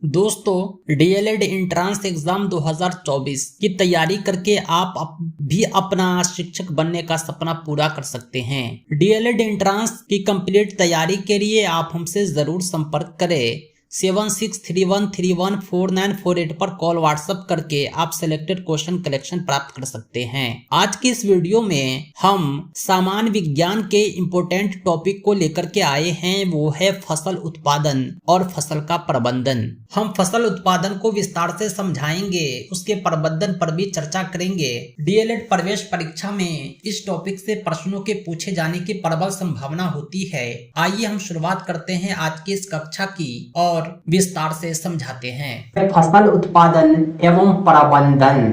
दोस्तों, DElEd entrance exam 2024 की तैयारी करके आप भी अपना शिक्षक बनने का सपना पूरा कर सकते हैं। डीएलएड एंट्रांस की कंप्लीट तैयारी के लिए आप हमसे जरूर संपर्क करें। 7631314948 पर कॉल व्हाट्सएप करके आप सिलेक्टेड क्वेश्चन कलेक्शन प्राप्त कर सकते हैं। आज की इस वीडियो में हम सामान्य विज्ञान के इम्पोर्टेंट टॉपिक को लेकर के आए हैं, वो है फसल उत्पादन और फसल का प्रबंधन। हम फसल उत्पादन को विस्तार से समझाएंगे, उसके प्रबंधन पर भी चर्चा करेंगे। डीएलएड प्रवेश परीक्षा में इस टॉपिक से प्रश्नों के पूछे जाने की प्रबल संभावना होती है। आइए हम शुरुआत करते हैं आज की इस कक्षा की और विस्तार से समझाते हैं। फसल उत्पादन एवं प्रबंधन,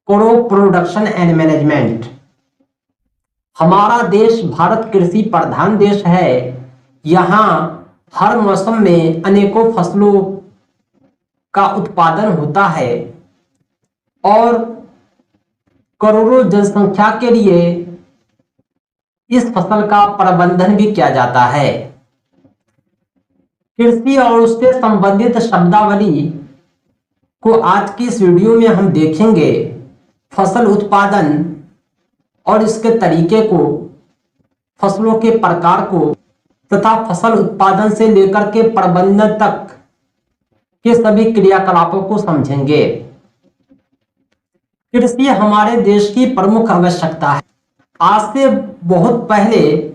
क्रॉप प्रोडक्शन एंड मैनेजमेंट। हमारा देश भारत कृषि प्रधान देश है। यहाँ हर मौसम में अनेकों फसलों का उत्पादन होता है और करोड़ों जनसंख्या के लिए इस फसल का प्रबंधन भी किया जाता है। कृषि और उससे संबंधित शब्दावली को आज की इस वीडियो में हम देखेंगे। फसल उत्पादन और इसके तरीके को, फसलों के प्रकार को तथा फसल उत्पादन से लेकर के प्रबंधन तक के सभी क्रियाकलापों को समझेंगे। कृषि हमारे देश की प्रमुख आवश्यकता है। आज से बहुत पहले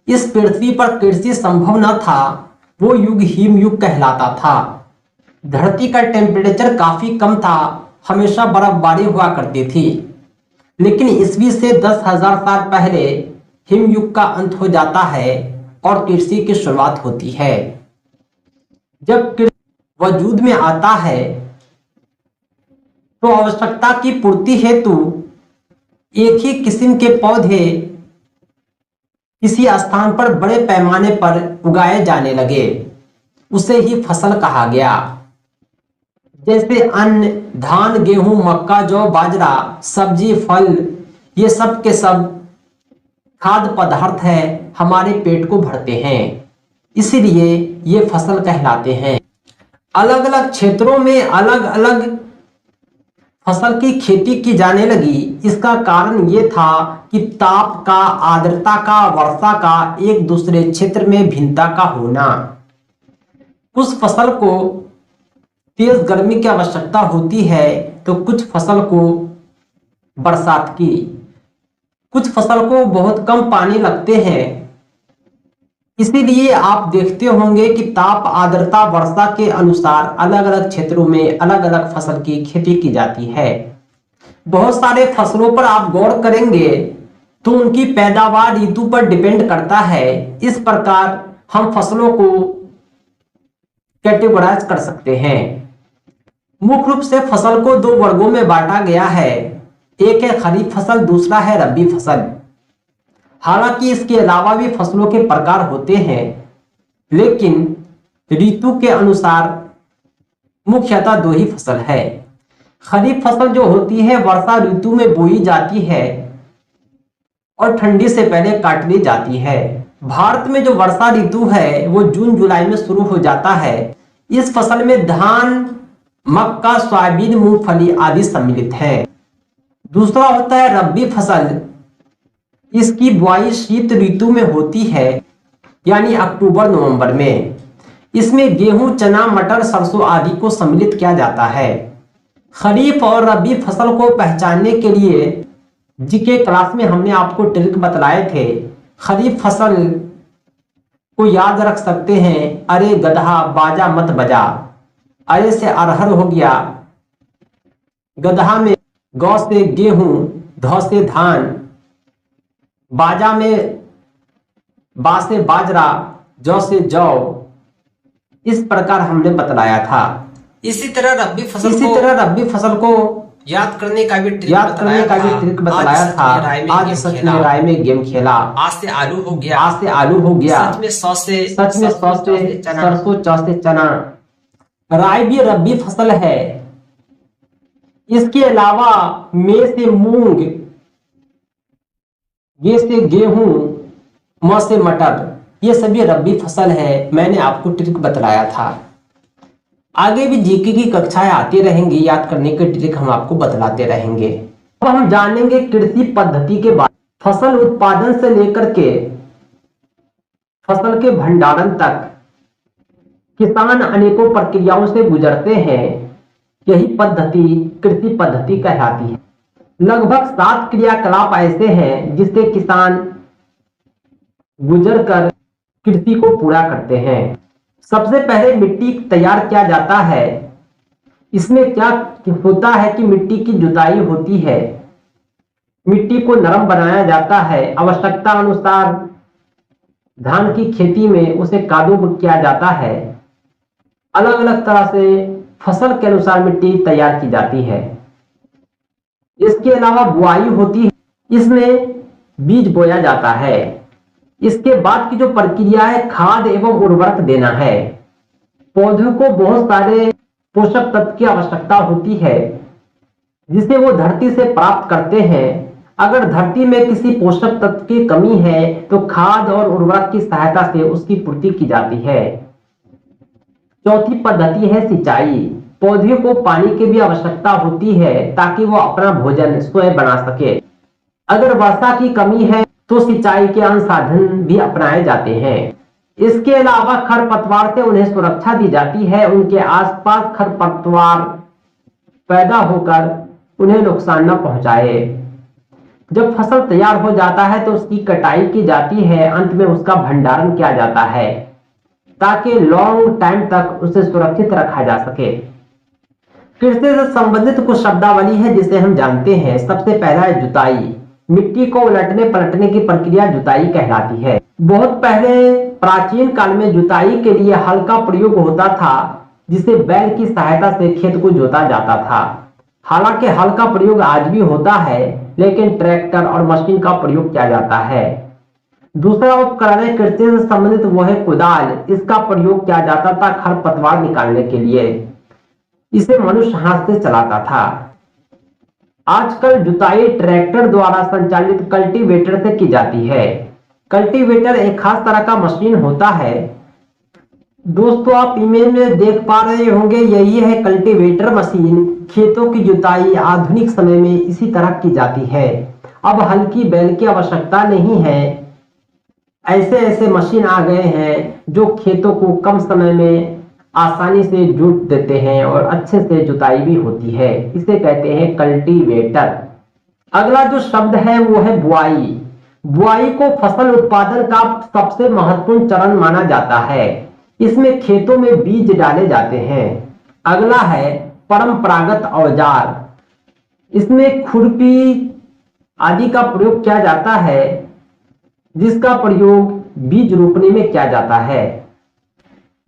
इस पृथ्वी पर कृषि संभव न था। वो युग हिम युग कहलाता था। धरती का टेम्परेचर काफी कम था, हमेशा बर्फबारी हुआ करती थी। लेकिन ईस्वी से 10,000 साल पहले हिम युग का अंत हो जाता है और कृषि की शुरुआत होती है। जब कृषि वजूद में आता है तो आवश्यकता की पूर्ति हेतु एक ही किस्म के पौधे किसी स्थान पर बड़े पैमाने पर उगाए जाने लगे। उसे ही फसल कहा गया। जैसे अन्न, धान, गेहूं, मक्का, जौ, बाजरा, सब्जी, फल, ये सब के सब खाद्य पदार्थ है, हमारे पेट को भरते हैं, इसीलिए ये फसल कहलाते हैं। अलग अलग क्षेत्रों में अलग अलग फसल की खेती की जाने लगी। इसका कारण ये था कि ताप का, आर्द्रता का, वर्षा का एक दूसरे क्षेत्र में भिन्नता का होना। कुछ फसल को तेज गर्मी की आवश्यकता होती है तो कुछ फसल को बरसात की। कुछ फसल को बहुत कम पानी लगते हैं। इसीलिए आप देखते होंगे कि ताप, आर्द्रता, वर्षा के अनुसार अलग अलग क्षेत्रों में अलग अलग फसल की खेती की जाती है। बहुत सारे फसलों पर आप गौर करेंगे तो उनकी पैदावार ऋतु पर डिपेंड करता है। इस प्रकार हम फसलों को कैटेगराइज कर सकते हैं। मुख्य रूप से फसल को दो वर्गों में बांटा गया है। एक है खरीफ फसल, दूसरा है रबी फसल। हालांकि इसके अलावा भी फसलों के प्रकार होते हैं, लेकिन ऋतु के अनुसार मुख्यतः दो ही फसल है। खरीफ फसल जो होती है वर्षा ऋतु में बोई जाती है और ठंडी से पहले काट ली जाती है। भारत में जो वर्षा ऋतु है वो जून जुलाई में शुरू हो जाता है। इस फसल में धान, मक्का, सोयाबीन, मूंगफली आदि सम्मिलित है। दूसरा होता है रबी फसल। इसकी बुआई शीत ऋतु में होती है, यानी अक्टूबर नवंबर में। इसमें गेहूं, चना, मटर, सरसों आदि को सम्मिलित किया जाता है। खरीफ और रबी फसल को पहचानने के लिए जीके क्लास में हमने आपको ट्रिक बतलाए थे। खरीफ फसल को याद रख सकते हैं, अरे गधा बाजा मत बजा। अरे से अरहर हो गया, गधा में गौ से गेहूं, धौ से धान, बाजा में बा से बाजरा, जौ से जौ। इस प्रकार हमने बतलाया था। इसी तरह रबी फसल को याद करने का भी ट्रिक बताया था। आज सच में राय में गेम खेला। आज से आलू हो गया, सच में सौ से सरसों, चौ से चना। राई भी रबी फसल है। इसके अलावा मे से मूंग, गे से गेहूं, म से मटर, ये सभी रबी फसल है। मैंने आपको ट्रिक बतलाया था। आगे भी जीके की कक्षाएं आती रहेंगी, याद करने के ट्रिक हम आपको बतलाते रहेंगे। अब हम जानेंगे कृषि पद्धति के बारे में। फसल उत्पादन से लेकर के फसल के भंडारण तक किसान अनेकों प्रक्रियाओं से गुजरते हैं। यही पद्धति कृषि पद्धति कहलाती है। लगभग 7 क्रियाकलाप ऐसे हैं जिससे किसान गुजर कर कृषि को पूरा करते हैं। सबसे पहले मिट्टी तैयार किया जाता है। इसमें क्या होता है कि मिट्टी की जुताई होती है, मिट्टी को नरम बनाया जाता है, आवश्यकता अनुसार धान की खेती में उसे कादू किया जाता है। अलग अलग तरह से फसल के अनुसार मिट्टी तैयार की जाती है। इसके अलावा बुआई होती है, इसमें बीज बोया जाता है। इसके बाद की जो प्रक्रिया है खाद एवं उर्वरक देना है। पौधों को बहुत सारे पोषक तत्व की आवश्यकता होती है जिसे वो धरती से प्राप्त करते हैं। अगर धरती में किसी पोषक तत्व की कमी है तो खाद और उर्वरक की सहायता से उसकी पूर्ति की जाती है। चौथी पद्धति है सिंचाई। पौधे को पानी की भी आवश्यकता होती है ताकि वो अपना भोजन स्वयं बना सके। अगर वर्षा की कमी है तो सिंचाई के अन्य साधन भी अपनाए जाते हैं। इसके अलावा खरपतवार से उन्हें सुरक्षा दी जाती है। उनके आसपास खरपतवार पैदा होकर उन्हें नुकसान न पहुंचाए। जब फसल तैयार हो जाता है तो उसकी कटाई की जाती है। अंत में उसका भंडारण किया जाता है ताकि लॉन्ग टाइम तक उसे सुरक्षित रखा जा सके। कृषि से संबंधित कुछ शब्दावली है जिसे हम जानते हैं। सबसे पहला है जुताई। मिट्टी को उलटने पलटने की प्रक्रिया जुताई कहलाती है। बहुत पहले प्राचीन काल में जुताई के लिए हल का प्रयोग होता था जिसे बैल की सहायता से खेत को जोता जाता था। हालांकि हल का प्रयोग आज भी होता है लेकिन ट्रैक्टर और मशीन का प्रयोग किया जाता है। दूसरा उपकरण है कृषि से संबंधित, वो है कुदाल। इसका प्रयोग किया जाता था खरपतवार निकालने के लिए। इसे मनुष्य हाथ से चलाता था। आजकल जुताई ट्रैक्टर द्वारा संचालित कल्टीवेटर से की जाती है। कल्टीवेटर एक खास तरह का मशीन होता है। दोस्तों आप इमेज में देख पा रहे होंगे, यही है कल्टीवेटर मशीन। खेतों की जुताई आधुनिक समय में इसी तरह की जाती है। अब हल की बैल की आवश्यकता नहीं है। ऐसे ऐसे मशीन आ गए हैं जो खेतों को कम समय में आसानी से जोत देते हैं और अच्छे से जुताई भी होती है। इसे कहते हैं कल्टीवेटर। अगला जो शब्द है वो है बुआई। बुआई को फसल उत्पादन का सबसे महत्वपूर्ण चरण माना जाता है। इसमें खेतों में बीज डाले जाते हैं। अगला है परंपरागत औजार। इसमें खुरपी आदि का प्रयोग किया जाता है जिसका प्रयोग बीज रोपने में किया जाता है।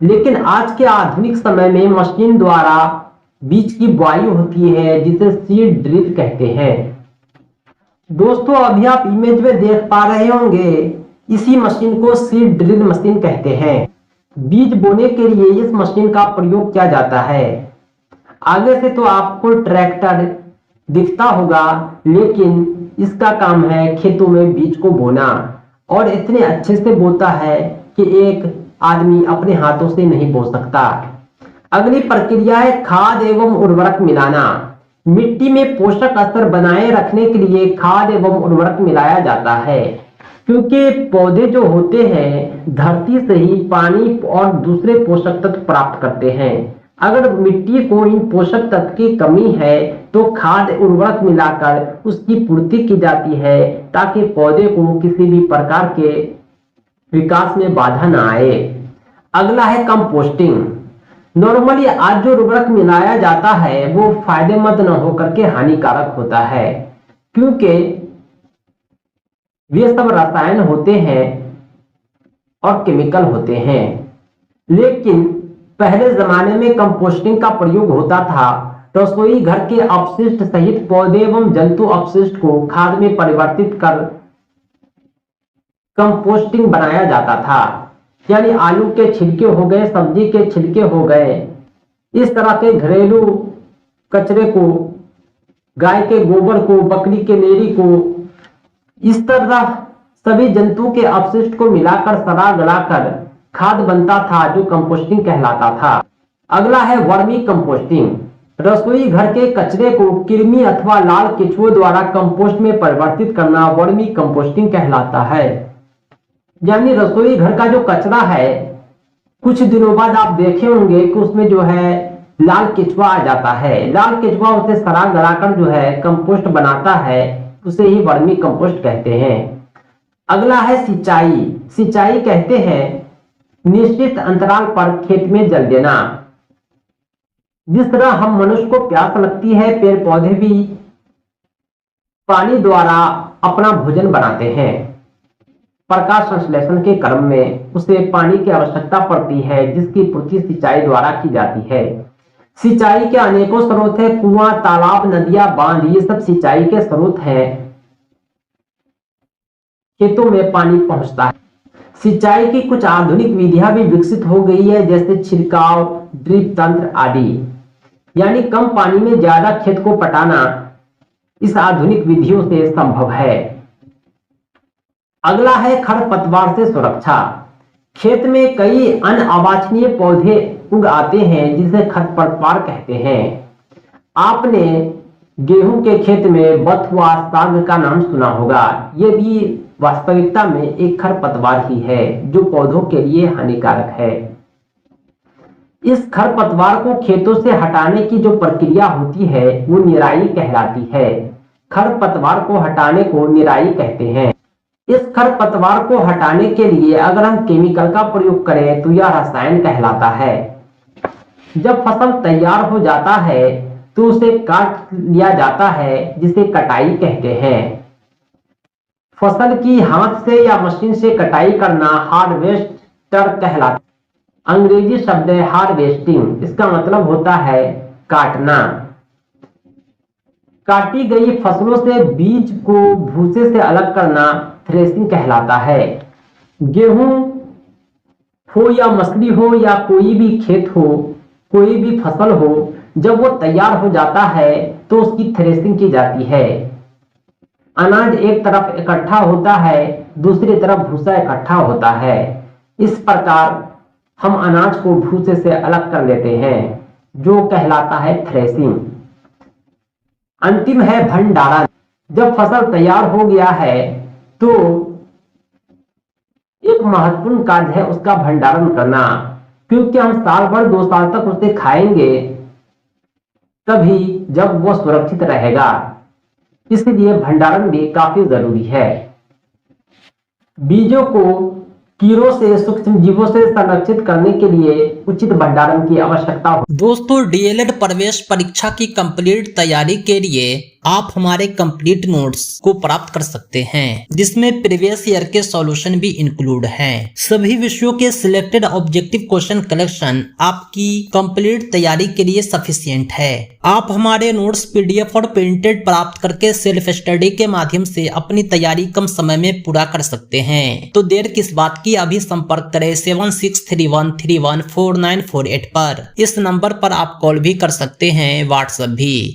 लेकिन आज के आधुनिक समय में मशीन द्वारा बीज की बुआई होती है जिसे सीड ड्रिल कहते हैं। दोस्तों अभी आप इमेज में देख पा रहे होंगे, इसी मशीन को सीड ड्रिल मशीन कहते हैं। बीज बोने के लिए इस मशीन का प्रयोग किया जाता है। आगे से तो आपको ट्रैक्टर दिखता होगा लेकिन इसका काम है खेतों में बीज को बोना और इतने अच्छे से बोता है कि एक आदमी अपने हाथों से नहीं बो सकता। अगली प्रक्रिया है खाद एवं उर्वरक मिलाना। मिट्टी में पोषक स्तर बनाए रखने के लिए खाद एवं उर्वरक मिलाया जाता है क्योंकि पौधे जो होते हैं धरती से ही पानी और दूसरे पोषक तत्व प्राप्त करते हैं। अगर मिट्टी को इन पोषक तत्व की कमी है तो खाद उर्वरक मिलाकर उसकी पूर्ति की जाती है ताकि पौधे को किसी भी प्रकार के विकास में बाधा ना आए। अगला है कंपोस्टिंग। नॉर्मली आज जो उर्वरक मिलाया जाता है वो फायदेमंद न होकर के हानिकारक होता है क्योंकि वे सब रसायन होते हैं और केमिकल होते हैं। लेकिन पहले जमाने में कंपोस्टिंग का प्रयोग होता था। रसोई घर के अपशिष्ट सहित पौधे एवं जंतु अपशिष्ट को खाद में परिवर्तित कर कंपोस्टिंग बनाया जाता था। यानी आलू के छिलके हो गए, सब्जी के छिलके हो गए, इस तरह के घरेलू कचरे को, गाय के गोबर को, बकरी के लेरी को, इस तरह सभी जंतु के अपशिष्ट को मिलाकर सड़ा गलाकर खाद बनता था जो कंपोस्टिंग कहलाता था। अगला है वर्मी कंपोस्टिंग। रसोई घर के कचरे को कृमि अथवा लाल केंचुओं द्वारा कंपोस्ट में परिवर्तित करना वर्मी कंपोस्टिंग कहलाता है। यानी रसोई घर का जो कचरा है, कुछ दिनों बाद आप देखे होंगे कि उसमें जो है लाल केंचुआ आ जाता है। लाल केंचुआ उसे सड़ा गला कर जो है कंपोस्ट बनाता है, उसे ही वर्मी कंपोस्ट कहते हैं। अगला है सिंचाई। सिंचाई कहते हैं निश्चित अंतराल पर खेत में जल देना। जिस तरह हम मनुष्य को प्यास लगती है, पेड़ पौधे भी पानी द्वारा अपना भोजन बनाते हैं। प्रकाश संश्लेषण के क्रम में उसे पानी की आवश्यकता पड़ती है, जिसकी पूर्ति सिंचाई द्वारा की जाती है। सिंचाई के अनेकों स्रोत है, कुआं, तालाब, नदियां, बांध, ये सब सिंचाई के स्रोत हैं। खेतों में पानी पहुंचता है। सिंचाई की कुछ आधुनिक विधियां भी विकसित हो गई है, जैसे छिड़काव, ड्रिप तंत्र आदि। यानी कम पानी में ज्यादा खेत को पटाना इस आधुनिक विधियों से संभव है। अगला है खरपतवार से सुरक्षा। खेत में कई अनअवांछनीय पौधे उग आते हैं, जिसे खरपतवार कहते हैं। आपने गेहूं के खेत में बथुआ साग का नाम सुना होगा। ये भी वास्तविकता में एक खरपतवार ही है, जो पौधों के लिए हानिकारक है। इस खरपतवार को खेतों से हटाने की जो प्रक्रिया होती है, वो निराई कहलाती है। खरपतवार को हटाने को निराई कहते हैं। इस खरपतवार को हटाने के लिए अगर हम केमिकल का प्रयोग करें तो यह रसायन कहलाता है। जब फसल तैयार हो जाता है तो उसे काट लिया जाता है, जिसे कटाई कहते हैं। फसल की हाथ से या मशीन से कटाई करना हार्वेस्टर कहलाता है। अंग्रेजी शब्द है हार्वेस्टिंग। इसका मतलब होता है काटना। काटी गई फसलों से बीज को भूसे से अलग करना थ्रेसिंग कहलाता है। गेहूं हो या मछली हो या कोई भी खेत हो, कोई भी फसल हो, जब वो तैयार हो जाता है तो उसकी थ्रेसिंग की जाती है। अनाज एक तरफ इकट्ठा होता है, दूसरी तरफ भूसा इकट्ठा होता है। इस प्रकार हम अनाज को भूसे से अलग कर लेते हैं, जो कहलाता है थ्रेसिंग। अंतिम है भंडारण। जब फसल तैयार हो गया है तो एक महत्वपूर्ण कार्य है उसका भंडारण करना, क्योंकि हम साल भर 2 साल तक उसे खाएंगे, तभी जब वो सुरक्षित रहेगा। इसलिए भंडारण भी काफी जरूरी है। बीजों को कीड़ों से, सूक्ष्म जीवों से संरक्षित करने के लिए उचित भंडारण की आवश्यकता हो। दोस्तों, डीएलएड प्रवेश परीक्षा की कंप्लीट तैयारी के लिए आप हमारे कंप्लीट नोट्स को प्राप्त कर सकते हैं, जिसमें प्रीवियस ईयर के सॉल्यूशन भी इंक्लूड हैं। सभी विषयों के सिलेक्टेड ऑब्जेक्टिव क्वेश्चन कलेक्शन आपकी कंप्लीट तैयारी के लिए सफिशिएंट है। आप हमारे नोट्स पीडीएफ और प्रिंटेड प्राप्त करके सेल्फ स्टडी के माध्यम से अपनी तैयारी कम समय में पूरा कर सकते हैं। तो देर किस बात की, अभी संपर्क करें 7631314948 पर। इस नंबर पर आप कॉल भी कर सकते हैं, व्हाट्सएप भी।